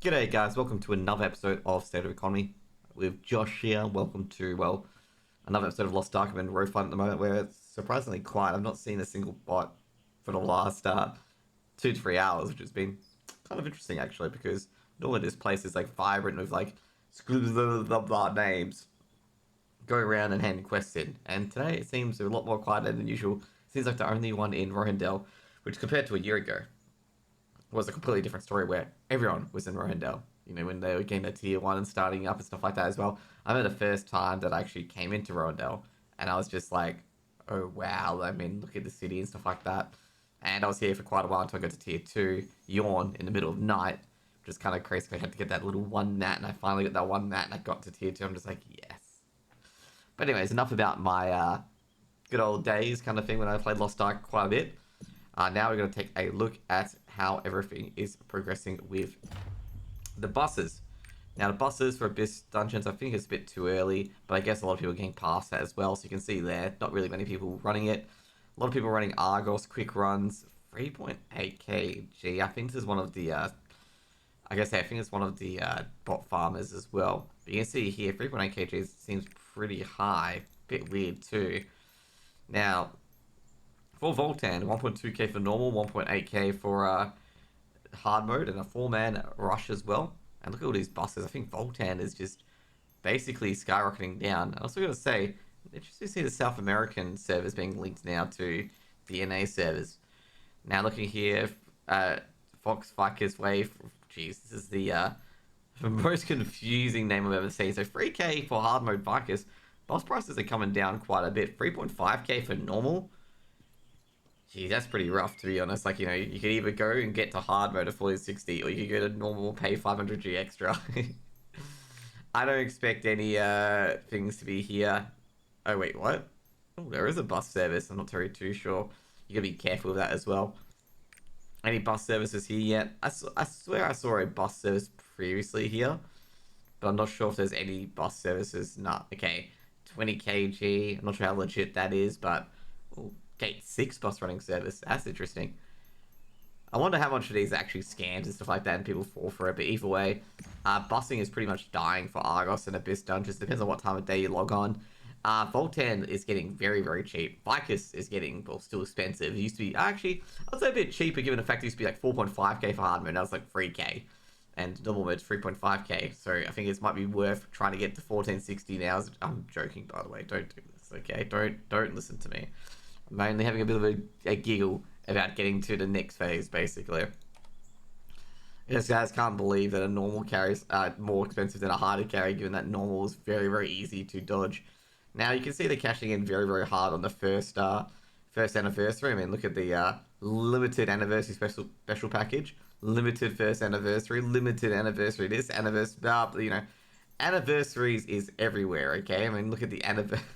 G'day guys, welcome to another episode of State of Economy with Josh here. Welcome to, another episode of Lost Ark. I'm in Rothun at the moment where it's surprisingly quiet. I've not seen a single bot for the last 2 to 3 hours, which has been kind of interesting actually because normally this place is like vibrant with like names go around and handing quests in. And today it seems a lot more quieter than usual. Seems like the only one in Rohendel, which compared to a year ago was a completely different story where everyone was in Rohendel. You know, when they were getting their tier 1 and starting up and stuff like that as well. I remember the first time that I actually came into Rohendel and I was just like, oh wow, I mean, look at the city and stuff like that. And I was here for quite a while until I got to tier 2, Yawn, in the middle of night, which is kind of crazy. I had to get that little one mat and I finally got that one mat and I got to tier 2. I'm just like, yes. But anyways, enough about my good old days kind of thing when I played Lost Ark quite a bit. Now we're going to take a look at how everything is progressing with the buses. Now the buses for Abyss Dungeons, I think it's a bit too early, but I guess a lot of people are getting past that as well. So you can see there, not really many people running it. A lot of people running Argos quick runs, 3.8 kg. I think this is one of the, I think it's one of the bot farmers as well. But you can see here, 3.8 kg seems pretty high, bit weird too. Now, for Voltan, 1.2k for normal, 1.8k for hard mode, and a 4-man rush as well. And look at all these buses. I think Voltan is just basically skyrocketing down. I also got to say, interesting to see the South American servers being linked now to the NA servers. Now looking here, Fox Ficus Wave. Jeez, this is the most confusing name I've ever seen. So 3k for hard mode Ficus. Boss prices are coming down quite a bit. 3.5k for normal. Gee, that's pretty rough to be honest. Like, you know, you could either go and get to hard mode at 4060 or you could go to normal, pay 500G extra. I don't expect any things to be here. Oh, wait, what? Oh, there is a bus service. I'm not very too sure. You gotta be careful with that as well. Any bus services here yet? I swear I saw a bus service previously here, but I'm not sure if there's any bus services. Nah, okay. 20 kg. I'm not sure how legit that is, but oh, Gate 6 bus running service. That's interesting. I wonder how much of these are actually scams and stuff like that and people fall for it, but either way, busing is pretty much dying for Argos and Abyss Dungeons. Depends on what time of day you log on. Voltan is getting very, very cheap. Vicus is getting, well, still expensive. It used to be, actually, I'd say a bit cheaper given the fact it used to be like 4.5k for hard mode. Now it's like 3k. And normal mode's 3.5k. So I think it might be worth trying to get to 1460 now. I'm joking, by the way. Don't do this, okay? Don't listen to me. I'm only having a bit of a giggle about getting to the next phase, basically. Yes, guys can't believe that a normal carry is more expensive than a harder carry, given that normal is very, very easy to dodge. Now, you can see they're cashing in very, very hard on the first anniversary. I mean, look at the limited anniversary special package. Limited first anniversary, limited anniversary this, anniversary, you know, anniversaries is everywhere, okay? I mean, look at the anniversary.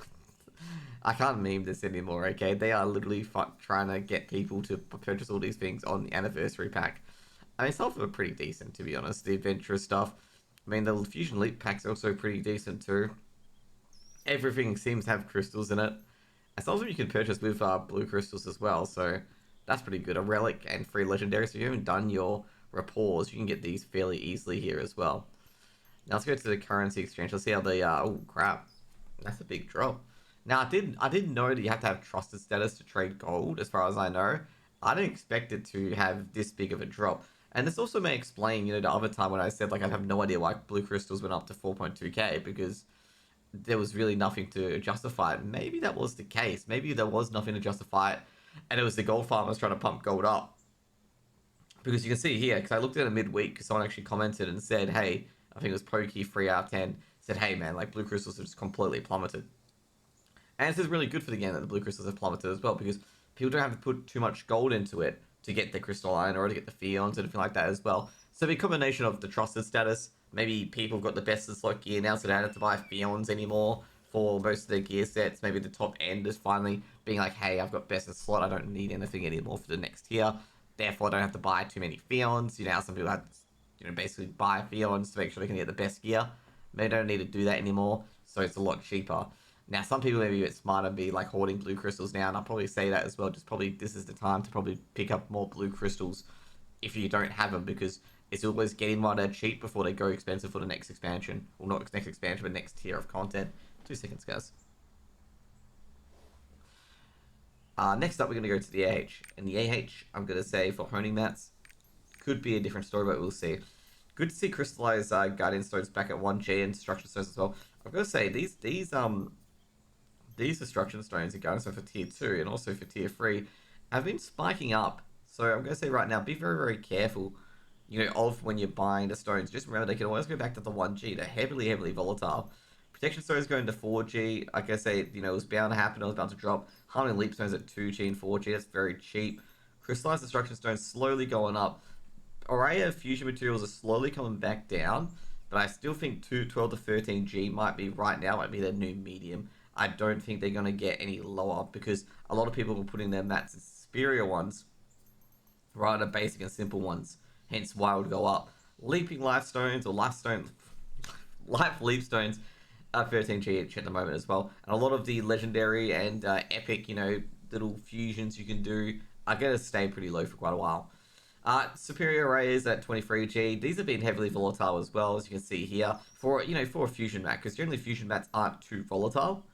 I can't meme this anymore, okay? They are literally trying to get people to purchase all these things on the anniversary pack. I mean, some of them are pretty decent, to be honest. The adventurous stuff. I mean, the Fusion Leap pack's also pretty decent, too. Everything seems to have crystals in it. And some of them you can purchase with blue crystals as well, so that's pretty good. A relic and 3 legendaries. So if you haven't done your rapports, you can get these fairly easily here as well. Now let's go to the currency exchange. Let's see how they oh crap. That's a big drop. Now I didn't know that you have to have trusted status to trade gold, as far as I know. I didn't expect it to have this big of a drop. And this also may explain, you know, the other time when I said like I have no idea why blue crystals went up to 4.2k, because there was really nothing to justify it. Maybe that was the case. Maybe there was nothing to justify it, and it was the gold farmers trying to pump gold up. Because you can see here, because I looked at it midweek, because someone actually commented and said, hey, I think it was Pokey 3 out of 10, said, hey man, like blue crystals have just completely plummeted. And this is really good for the game that the blue crystals have plummeted as well, because people don't have to put too much gold into it to get the crystalline or to get the fions or anything like that as well. So the combination of the trusted status, maybe people have got the best of slot gear now, so they don't have to buy fions anymore for most of their gear sets. Maybe the top end is finally being like, hey, I've got best of slot, I don't need anything anymore for the next tier. Therefore, I don't have to buy too many fions. You know, some people have to, you know, basically buy fions to make sure they can get the best gear. They don't need to do that anymore, so it's a lot cheaper. Now, some people may be a bit smarter and be like hoarding blue crystals now, and I'll probably say that as well. Just probably this is the time to probably pick up more blue crystals if you don't have them, because It's always getting one out cheap before they go expensive for the next expansion. Well, not next expansion, but next tier of content. 2 seconds, guys. Next up, we're going to go to the AH. And the AH, I'm going to say, for honing mats, could be a different story, but we'll see. Good to see crystallized guardian stones back at 1G and destruction stones as well. I've got to say, these destruction stones and guardian stones for tier 2 and also for tier 3 have been spiking up. So I'm going to say right now, be very, very careful, of when you're buying the stones. Just remember, they can always go back to the 1G. They're heavily, heavily volatile. Protection stones going to 4G. Like I say, it was bound to happen. It was bound to drop. Harmony leap stones at 2G and 4G. That's very cheap. Crystallized destruction stones slowly going up. Array of fusion materials are slowly coming back down, but I still think 12 to 13G might be right now, might be their new medium. I don't think they're going to get any lower because a lot of people were putting their mats as superior ones rather than basic and simple ones. Hence why it would go up. Leaping life stones or life leap stones are 13G each at the moment as well. And a lot of the legendary and epic, little fusions you can do are going to stay pretty low for quite a while. Superior arrays at 23G. These have been heavily volatile as well, as you can see here. For a fusion mat, because generally fusion mats aren't too volatile.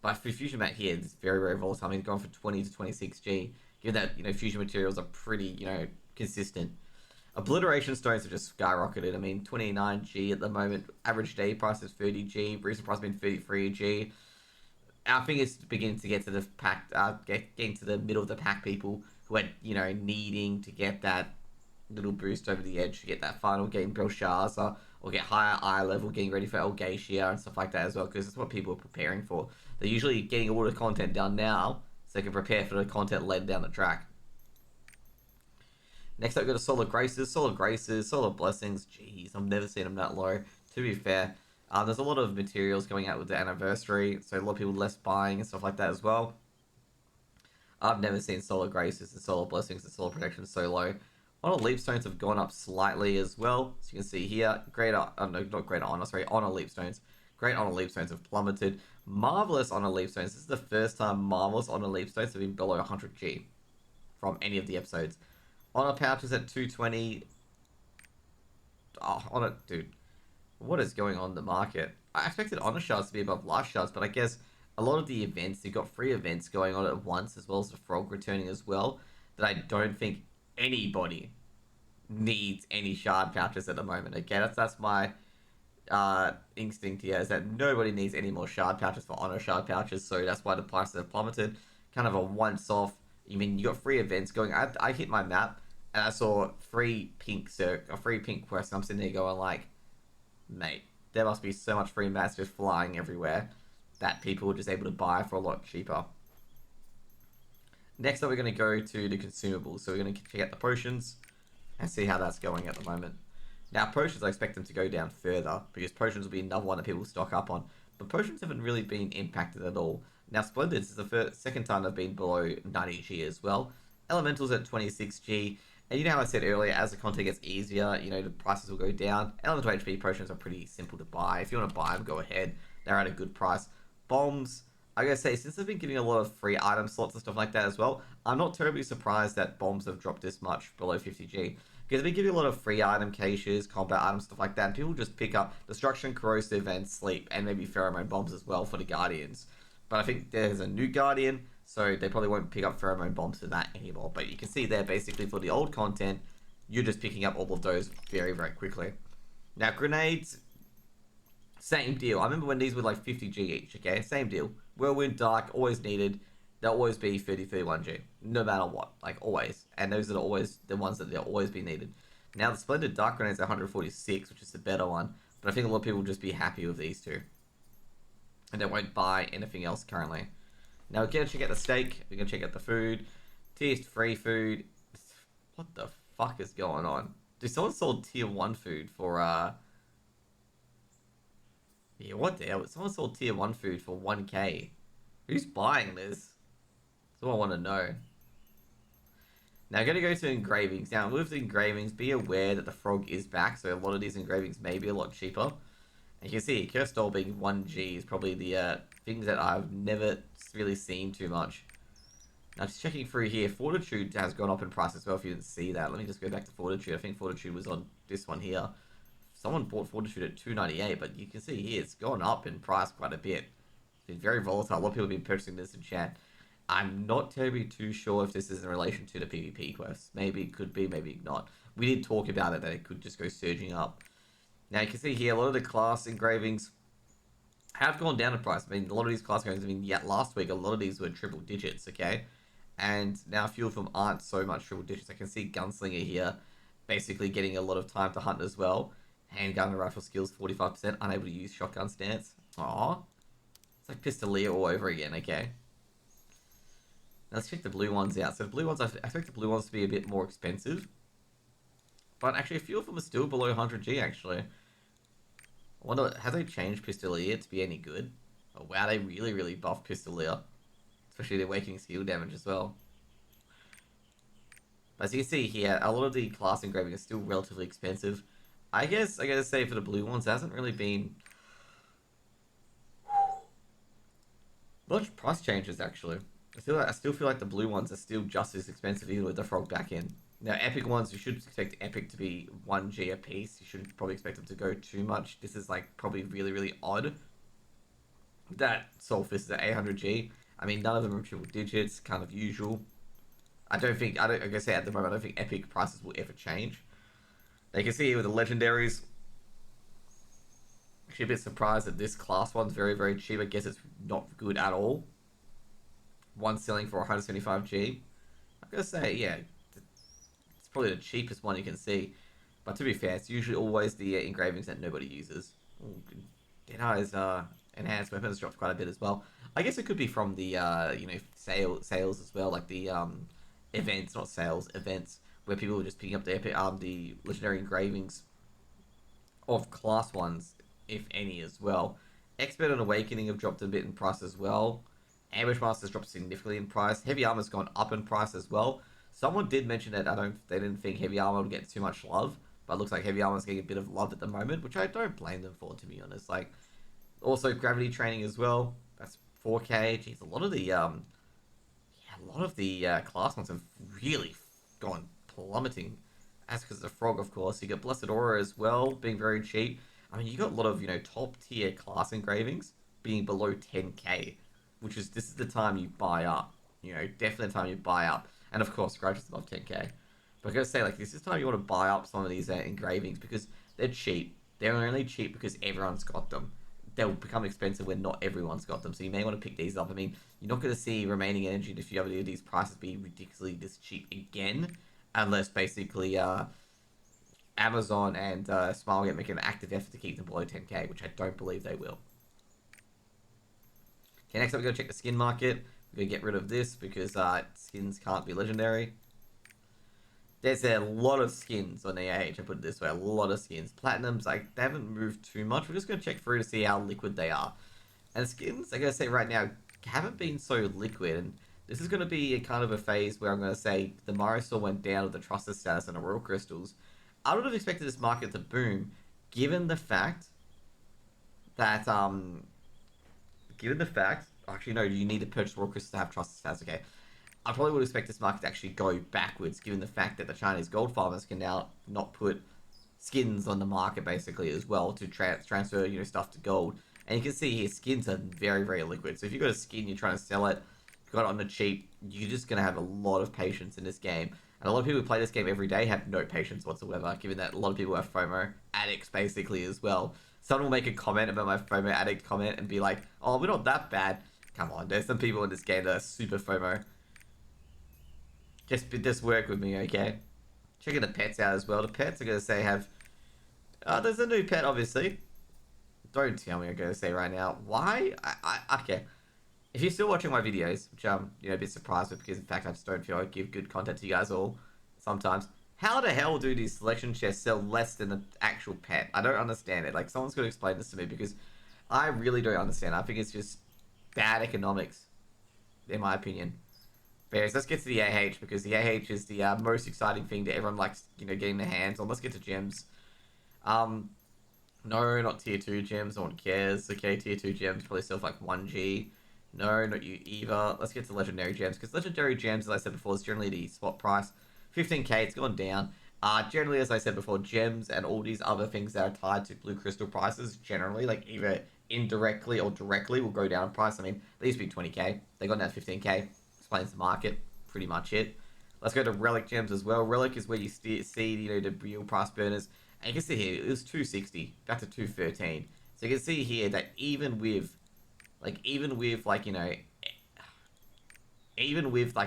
But for fusion mat here, it's very, very volatile. I mean, going from 20 to 26G, given that, fusion materials are pretty, consistent. Obliteration stones have just skyrocketed. I mean, 29G at the moment. Average day price is 30G. Recent price has been 33G. I think it's beginning to get to the pack, getting to the middle of the pack people who are, needing to get that little boost over the edge to get that final game Belshazzar or get higher eye level, getting ready for Elgatia and stuff like that as well, because it's what people are preparing for. They're usually getting all the content done now so they can prepare for the content later down the track. Next up, we got the Solid Graces, Solid Blessings. Jeez, I've never seen them that low. To be fair, there's a lot of materials coming out with the anniversary, so a lot of people less buying and stuff like that as well. I've never seen Solid Graces and Solid Blessings and Solid Protection so low. Honor Leap Stones have gone up slightly as well. So you can see here, Honor Leap Stones. Great Honor Leap Stones have plummeted. Marvelous Honor Leap Stones. This is the first time Marvelous Honor Leap Stones have been below 100G from any of the episodes. Honor Pouches at 220. Oh, Honor, dude. What is going on in the market? I expected Honor Shards to be above Life Shards, but I guess a lot of the events, they've got free events going on at once, as well as the Frog returning as well, that I don't think anybody needs any Shard Pouches at the moment. Okay, that's my instinct here, is that nobody needs any more Shard Pouches for Honor Shard Pouches, so that's why the prices have plummeted. Kind of a once-off. I mean, you got free events going. I hit my map, and I saw free pink quest, and I'm sitting there going like, mate, there must be so much free mats just flying everywhere that people are just able to buy for a lot cheaper. Next up, we're going to go to the consumables. So we're going to check out the potions and see how that's going at the moment. Now, potions, I expect them to go down further because potions will be another one that people stock up on. But potions haven't really been impacted at all. Now, Splendids is the second time they've been below 90G as well. Elementals at 26G. And you know how I said earlier, as the content gets easier, the prices will go down. Elemental HP potions are pretty simple to buy. If you want to buy them, go ahead. They're at a good price. Bombs, I gotta say, since they've been giving a lot of free item slots and stuff like that as well, I'm not terribly surprised that bombs have dropped this much below 50G. Because they've been giving a lot of free item caches, combat items, stuff like that, and people just pick up Destruction, Corrosive, and Sleep, and maybe Pheromone Bombs as well for the Guardians. But I think there's a new Guardian, so they probably won't pick up Pheromone Bombs for that anymore. But you can see there, basically, for the old content, you're just picking up all of those very, very quickly. Now, grenades, same deal. I remember when these were like 50G each, okay? Same deal. Whirlwind, Dark, always needed. They'll always be 30, 31G. No matter what. Like, always. And those are always the ones that they'll always be needed. Now, the Splendid Dark Grenades are 146, which is the better one. But I think a lot of people will just be happy with these two. And they won't buy anything else currently. Now, we're going to check out the steak. We're going to check out the food. Tier 3 food. What the fuck is going on? Dude, someone sold Tier 1 food for, yeah, what the hell? Someone sold Tier 1 food for 1K. Who's buying this? That's what I want to know. Now, I'm going to go to engravings. Now, with the engravings, be aware that the frog is back, so a lot of these engravings may be a lot cheaper. And you can see, Cursed Doll being 1G is probably the things that I've never really seen too much. Now, just checking through here, Fortitude has gone up in price as well. If you didn't see that, let me just go back to Fortitude. I think Fortitude was on this one here. Someone bought Fortitude at 298, but you can see here it's gone up in price quite a bit. It's been very volatile. A lot of people have been purchasing this in chat. I'm not terribly too sure if this is in relation to the PvP quest. Maybe it could be, maybe not. We did talk about it, that it could just go surging up. Now you can see here a lot of the class engravings have gone down in price. I mean, a lot of these class engravings, I mean, yeah, last week a lot of these were triple digits, okay? And now a few of them aren't so much triple digits. I can see Gunslinger here basically getting a lot of time to hunt as well. Handgun and rifle skills 45%, unable to use shotgun stance. Aww. It's like Pistolier all over again, okay? Now let's check the blue ones out. So the blue ones, I expect the blue ones to be a bit more expensive. But actually a few of them are still below 100G actually. I wonder, have they changed Pistolier to be any good? Oh wow, they really buffed Pistolier. Especially the awakening skill damage as well. But as you can see here, a lot of the class engraving is still relatively expensive. I guess I gotta say for the blue ones, there hasn't really been much price changes actually. I still feel like the blue ones are still just as expensive even with the frog back in. Now epic ones, you should expect epic to be 1G a piece. You shouldn't probably expect them to go too much. This is like probably really odd that Soul Fist is at 800G. I mean, none of them are triple digits, kind of usual. I gotta say at the moment, I don't think epic prices will ever change. Now you can see here with the legendaries, actually a bit surprised that this class one's very cheap. I guess it's not good at all. One selling for 175G. I'm gonna say, yeah, it's probably the cheapest one you can see. But to be fair, it's usually always the engravings that nobody uses. Ooh, Deadeye's enhanced weapons dropped quite a bit as well. I guess it could be from the sales as well, like the events, not sales, events where people are just picking up the legendary engravings of class ones, if any, as well. Expert and Awakening have dropped a bit in price as well. Ambush Master's dropped significantly in price. Heavy Armor's gone up in price as well. Someone did mention that they didn't think Heavy Armor would get too much love, but it looks like Heavy Armor's getting a bit of love at the moment, which I don't blame them for, to be honest. Like, also Gravity Training as well. That's 4K. Jeez, a lot of the class ones have really gone plummeting. As because of the frog, of course. You got Blessed Aura as well, being very cheap. I mean, you got a lot of top tier class engravings being below 10K, which is this is the time you buy up. Definitely the time you buy up. And of course, Grudge is above 10K. But I gotta say, like, this is the time you want to buy up some of these engravings because they're cheap. They're only cheap because everyone's got them. They'll become expensive when not everyone's got them. So you may want to pick these up. I mean, you're not going to see remaining energy in a few of these prices be ridiculously this cheap again, unless basically Amazon and Smilegate make an active effort to keep them below 10K, which I don't believe they will. Okay, next up we're going to check the skin market. We're going to get rid of this because skins can't be legendary. There's a lot of skins on EAH, I put it this way, a lot of skins. Platinums, like, they haven't moved too much. We're just going to check through to see how liquid they are. And skins, I gotta say right now, haven't been so liquid. And this is going to be a kind of a phase where I'm going to say the Mario Store went down with the trusted status and the Royal Crystals. I would have expected this market to boom, given the fact that, actually no, you need to purchase Royal Crystals to have trusted status, okay. I probably would expect this market to actually go backwards, given the fact that the Chinese gold farmers can now not put skins on the market, basically, as well, to transfer, stuff to gold. And you can see here, skins are very liquid. So if you've got a skin, you're trying to sell it, you've got it on the cheap, you're just going to have a lot of patience in this game. And a lot of people who play this game every day have no patience whatsoever, given that a lot of people are FOMO addicts, basically, as well. Someone will make a comment about my FOMO addict comment and be like, oh, we're not that bad. Come on, there's some people in this game that are super FOMO. Just work with me, okay? Checking the pets out as well. The pets, I'm going to say, have... there's a new pet, obviously. Don't tell me I'm going to say right now. Why? Okay. If you're still watching my videos, which I'm, a bit surprised with, because, in fact, I just don't feel I give good content to you guys all sometimes. How the hell do these selection chests sell less than the actual pet? I don't understand it. Like, someone's got to explain this to me, because I really don't understand. I think it's just bad economics, in my opinion. But anyways, let's get to the AH, because the AH is the most exciting thing that everyone likes, getting their hands on. Let's get to gems. No, not tier 2 gems. No one cares. Okay, tier 2 gems probably sell for like 1G. No, not you either. Let's get to legendary gems because legendary gems, as I said before, is generally the spot price. 15k, it's gone down. Generally, as I said before, gems and all these other things that are tied to blue crystal prices, generally, like either indirectly or directly, will go down in price. I mean, they used to be 20k, they got down to 15k. Explains the market, pretty much it. Let's go to relic gems as well. Relic is where you see the real price burners, and you can see here it was 260 back to 213. So you can see here that even with like even with like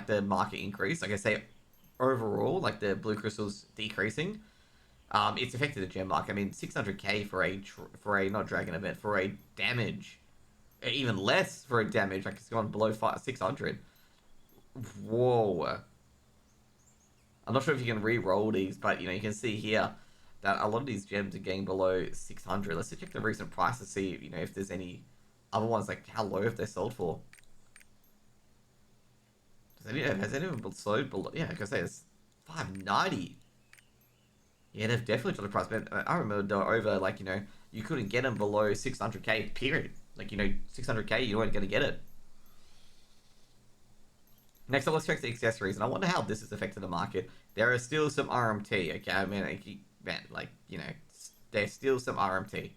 the market increase, like I say, overall, like the blue crystals decreasing, it's affected the gem market. I mean, 600k for a not dragon event for a damage, even less for a damage. Like it's gone below 600. Whoa! I'm not sure if you can re-roll these, but you can see here that a lot of these gems are getting below 600. Let's just check the recent price to see if there's any other ones like how low have they sold for. Has anyone sold below? Yeah, like I say, it's 590. Yeah, they've definitely dropped the price. But I remember they were over like you couldn't get them below 600k. Period. Like 600k, you weren't gonna get it. Next up, let's check the accessories, and I wonder how this has affected the market. There are still some RMT. Okay, I mean, there's still some RMT.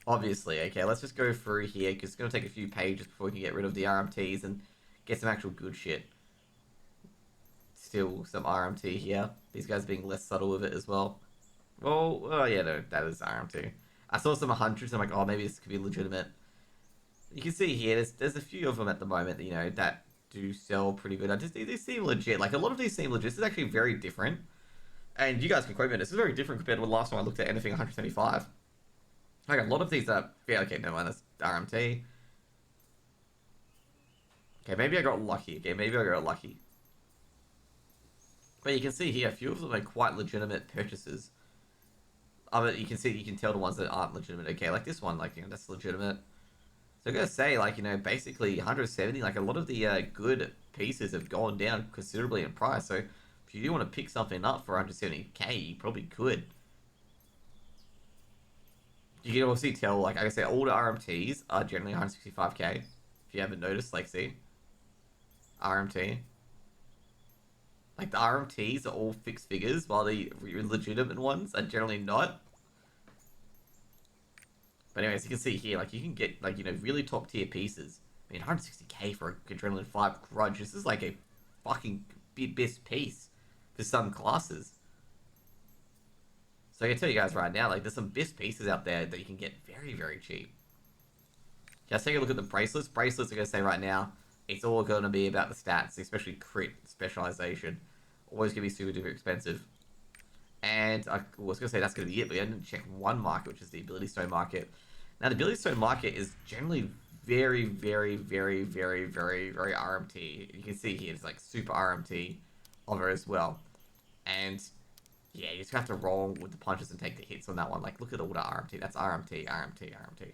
Obviously, okay. Let's just go through here because it's gonna take a few pages before we can get rid of the RMTs and get some actual good shit. Still some RMT here. These guys being less subtle with it as well. Well, oh yeah, no, that is RMT. I saw some hundreds. I'm like, oh, maybe this could be legitimate. You can see here, there's a few of them at the moment, that do sell pretty good. They seem legit. Like a lot of these seem legit. This is actually very different. And you guys can quote me. This is very different compared to the last time I looked at anything 175. Like a lot of these are yeah. Okay, no mind. That's RMT. Okay, maybe I got lucky. Okay, maybe I got lucky. But you can see here, a few of them are quite legitimate purchases. But you can tell the ones that aren't legitimate. Okay, like this one, like that's legitimate. So I gotta say, like basically 170. Like a lot of the good pieces have gone down considerably in price. So if you do want to pick something up for 170k, you probably could. You can obviously tell, like I say, all the RMTs are generally 165k. If you haven't noticed, like see, RMT. Like the RMTs are all fixed figures, while the legitimate ones are generally not. But anyways, you can see here, like you can get like really top tier pieces. I mean, 160k for a Adrenaline 5 Grudge. This is like a fucking best piece for some classes. So I can tell you guys right now, like there's some best pieces out there that you can get very, very cheap. Just take a look at the bracelets. Bracelets, I'm gonna say right now, it's all gonna be about the stats, especially crit specialization. Always gonna be super duper expensive. And I was going to say that's going to be it, but I didn't check one market, which is the Ability Stone market. Now, the Ability Stone market is generally very, very, very, very, very, very RMT. You can see here, it's like super RMT of it as well. And yeah, you just have to roll with the punches and take the hits on that one. Like, look at all the RMT. That's RMT, RMT, RMT.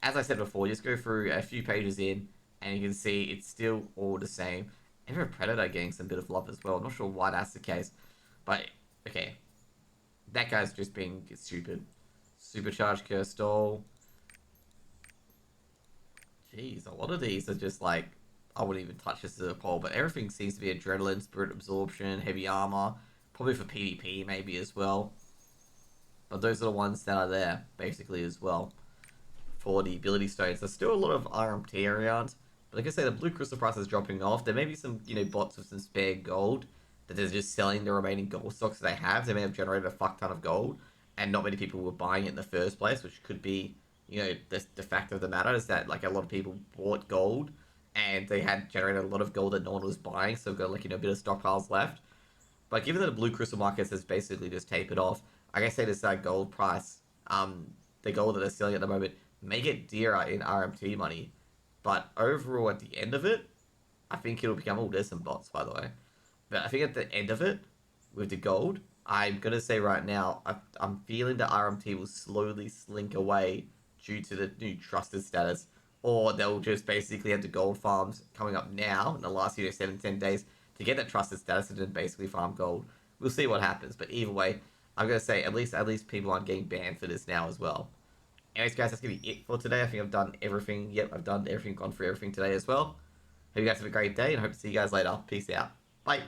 As I said before, just go through a few pages in, and you can see it's still all the same. Ever Predator getting some bit of love as well. I'm not sure why that's the case, but okay. That guy's just being stupid. Supercharged Curse Doll. Jeez, a lot of these are just like, I wouldn't even touch this as a poll, but everything seems to be Adrenaline, Spirit Absorption, Heavy Armor, probably for PvP maybe as well. But those are the ones that are there, basically, as well. For the Ability Stones. There's still a lot of RMT around, but like I say, the Blue Crystal price is dropping off. There may be some, bots with some spare gold that they're just selling the remaining gold stocks they have. They may have generated a fuck ton of gold, and not many people were buying it in the first place, which could be, the fact of the matter is that like a lot of people bought gold, and they had generated a lot of gold that no one was buying, so got like a bit of stockpiles left. But given that the blue crystal markets has basically just tapered off, I guess say this gold price, the gold that they're selling at the moment, may get dearer in RMT money, but overall at the end of it, I think it'll become. Oh, there's some bots by the way. But I think at the end of it, with the gold, I'm going to say right now, I'm feeling the RMT will slowly slink away due to the new trusted status. Or they'll just basically have the gold farms coming up now in the last 7-10 days to get that trusted status and then basically farm gold. We'll see what happens. But either way, I'm going to say at least people aren't getting banned for this now as well. Anyways, guys, that's going to be it for today. I think I've done everything. Yep, I've done everything, gone through everything today as well. Hope you guys have a great day, and I hope to see you guys later. Peace out. Bye.